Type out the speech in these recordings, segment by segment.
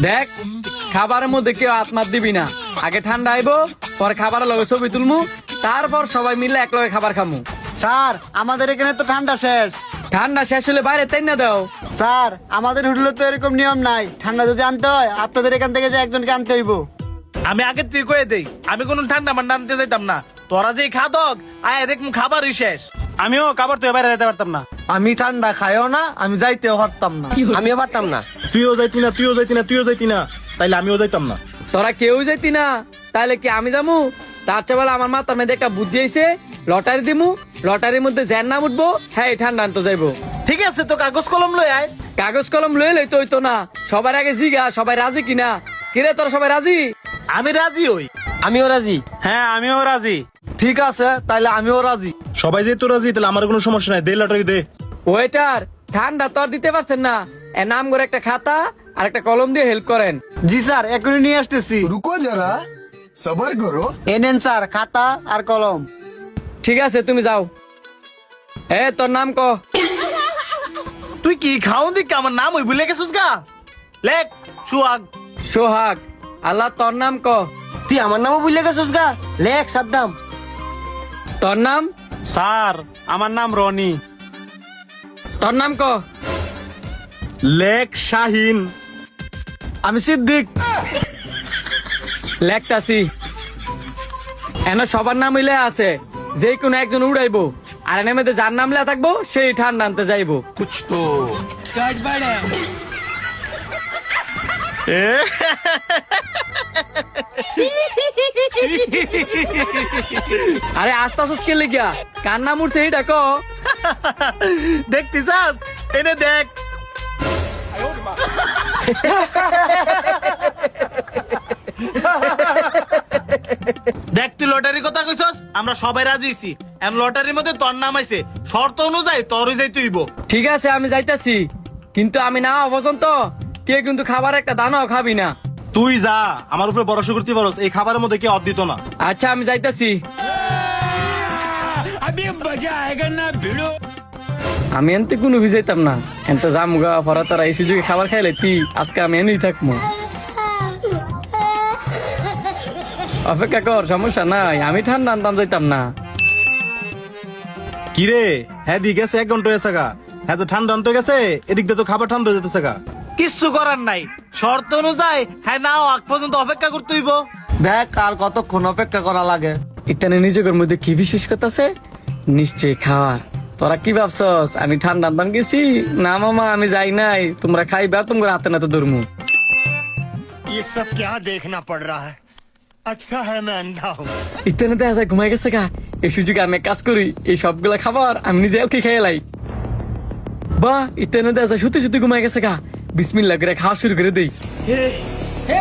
দেখ খাবারের মধ্যে কেউ আত্মার দিবি না, আগে ঠান্ডা আইবো, পরে খাবারের লগে ছবি তুলমু, তারপর সবাই মিলে এক লগে খাবার খামু। স্যার আমাদের এখানে তো ঠান্ডা শেষ। ঠান্ডা শেষ হলে বাইরে তাই না দাও। স্যার আমাদের হোটেলে তো এরকম নিয়ম নাই, ঠান্ডা যদি আনতে হয় আপনাদের এখান থেকে যে একজনকে আনতে হইব। আমি আগে তুই কয়ে দেই, আমি কোন ঠান্ডা মান্ডা আনতে যাইতাম না। তোরা যে খাদক আয় দেখ খাবারই শেষ। আমিও খাবার তো বাইরে যেতে পারতাম না। আমি ঠান্ডা খাইও না, আমি যাইতেও পারতাম না। আমিও পারতাম না। তুইও যাইতি না, তুইও যাইতি না, তুইও যাইতি না, তাইলে আমিও যাইতাম না। তোরা কেউ যাইতি না, তাহলে কি আমি যামু? তার চেয়ে বলে আমার মাথার মধ্যে একটা বুদ্ধি আইছে, লটারি দিমু, লটারির মধ্যে যার নাম উঠবো, হ্যাঁ ঠান্ডা আনতে যাইবো। ঠিক আছে, তো কাগজ কলম লই আয়। কাগজ কলম লয়ে লই তো হইতো না, সবার আগে জিগা সবাই রাজি কিনা। কিরে তোরা সবাই রাজি? আমি রাজি হই। আমিও রাজি। হ্যাঁ আমিও রাজি। ঠিক আছে, তাইলে আমিও রাজি। সবাই যেহেতু রাজি, তাহলে আমার কোনো সমস্যা নাই, দে লটারি দে। ওয়েটার ঠান্ডা তো আর দিতে পারছেন না, এ নাম করে একটা খাতা আর একটা কলম দিয়ে হেল্প করেন। জি স্যার এখনই নিয়ে আসতেছি। रुको जरा सबर करो। এনেন স্যার খাতা আর কলম। ঠিক আছে তুমি যাও। তোর নাম ক। তুই কি খাওন দিক আমার নাম ওই ভুলে গেছিস গা? লেখ সুহাগ। সোহাগ। আল্লাহ তোর নাম ক। তুই আমার নামও ভুলে গেছিস গা? লেখ সাদ্দাম। তোর নাম? স্যার আমার নাম রনি। তোর নাম ক। লেখ শাহিন। আমি সিদ্দিক। লেখতাছি। এনে সবার নাম মিলে আছে, যে কোনো একজন উড়াইবো, আর এনে মধ্যে যার নাম লেখা থাকবো সেই ঠান্ডা আনতে যাইবো। कुछ तो আরে আস্তে আস্তে কে লিখিয়া কার নাম উঠছে এইটা ক। দেখতিস এনে দেখ। দেখ তুই লটারির কথা কইছস, আমরা সবাই রাজি আছি। এম লটারির মধ্যে তোর নাম আইছে, শর্ত অনুযায়ী তোরই যাইতে হইব। ঠিক আছে আমি যাইতাছি, কিন্তু আমি না হওয়া পর্যন্ত কে কিন্তু খাবার একটা দানাও খাবি না। তুই যা, আমার উপরে ভরসা করতে পারস, এই খাবারের মধ্যে কেউ দিত না। আচ্ছা আমি যাইতাছি। আমি এনতে কোনো ভিজাইতাম না, এনতে জামুগা পরা তারা এই সুযোগে খাবার খাইলে আজকে আমি এনেই থাকবো। অপেক্ষা কর, সমস্যা নাই, আমি ঠান্ডা আনতাম যাইতাম না। কিরে হ্যাঁ দি গেছে 1 ঘন্টা হয়েছে গা, হ্যাঁ তো ঠান্ডা আনতে গেছে, এদিক দিয়ে তো খাবার ঠান্ডা হয়ে যেতেছে গা। কিচ্ছু করার নাই, শর্ত অনুযায়ী হ্যাঁ নাও আগ পর্যন্ত অপেক্ষা করতে হইব। দেখ আর কতক্ষণ অপেক্ষা করা লাগে। ইতানে নিজের মধ্যে কি বিশেষ কথা আছে? নিশ্চয়ই খাওয়ার। তোরা কি ভাবছস আমি ঠান্ডা আনতাম গেছি? না মামা আমি যাই নাই, তোমরা খাইবা, তোমরা হাতে নাতে ধরমু। ये सब क्या देखना पड़ रहा है? अच्छा है मैं अंधा हूँ। ইতানে দেখা যায় ঘুমাই গেছে গা, এই সুযোগে আমি এক কাজ করি, এই সবগুলা খাবার আমি নিজে ওকে খেয়ে লাই। বা ইতানে দেখা যায় সত্যি সত্যি ঘুমাই গেছে গা, বিসমিল্লাহ করে খাওয়া শুরু করে দেই। हे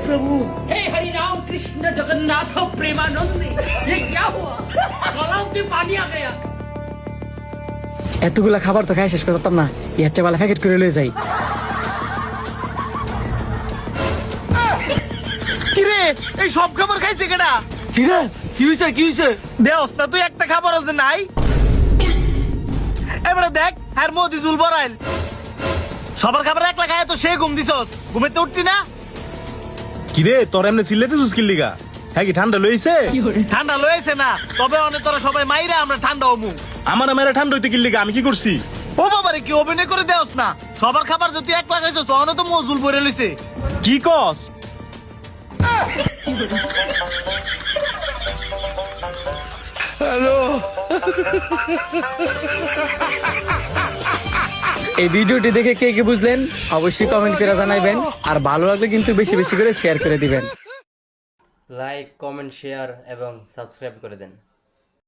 प्रभु हे हरि राम कृष्ण जगन्नाथ प्रेमानंद, ये क्या हुआ? गलाव में पानी आ गया। এতগুলা খাবার তো খাই শেষ করতাম না, এর চেয়ে ভালো প্যাকেট করে লয়ে যাই। কিরে এই সব খাবার খাইছে কেডা? কিরে কি হইছে কি হইছে? দেওস না তুই একটা খাবার আছে নাই? এবারে দেখ আর মোদি জুল বরাইল সবার খাবার একলা খায় তো সে ঘুম দিছস, ঘুমেতে উঠতি না? কিরে তোর এমনি চিল্লাতে সুস্কিল লিগা, হ্যাঁ কি ঠান্ডা লইছে? ঠান্ডা লয়েছে না, তবে অনেক তোরা সবাই মাইরে আমরা ঠান্ডা হমু। আমার মেয়েরা ঠান্ডা হইতে কি লিগা, আমি কি করছি? ও বাবারে কি অভিনয় করে দেওস না, সবার খাবার যদি একলা খাইছস অনে তো মজুল ভরে লইছে। কি কস? এই ভিডিওটি দেখে কে কে বুঝলেন অবশ্যই কমেন্ট করে জানাবেন, আর ভালো লাগলে কিন্তু বেশি বেশি করে শেয়ার করে দিবেন। লাইক, কমেন্ট, শেয়ার এবং সাবস্ক্রাইব করে দেন।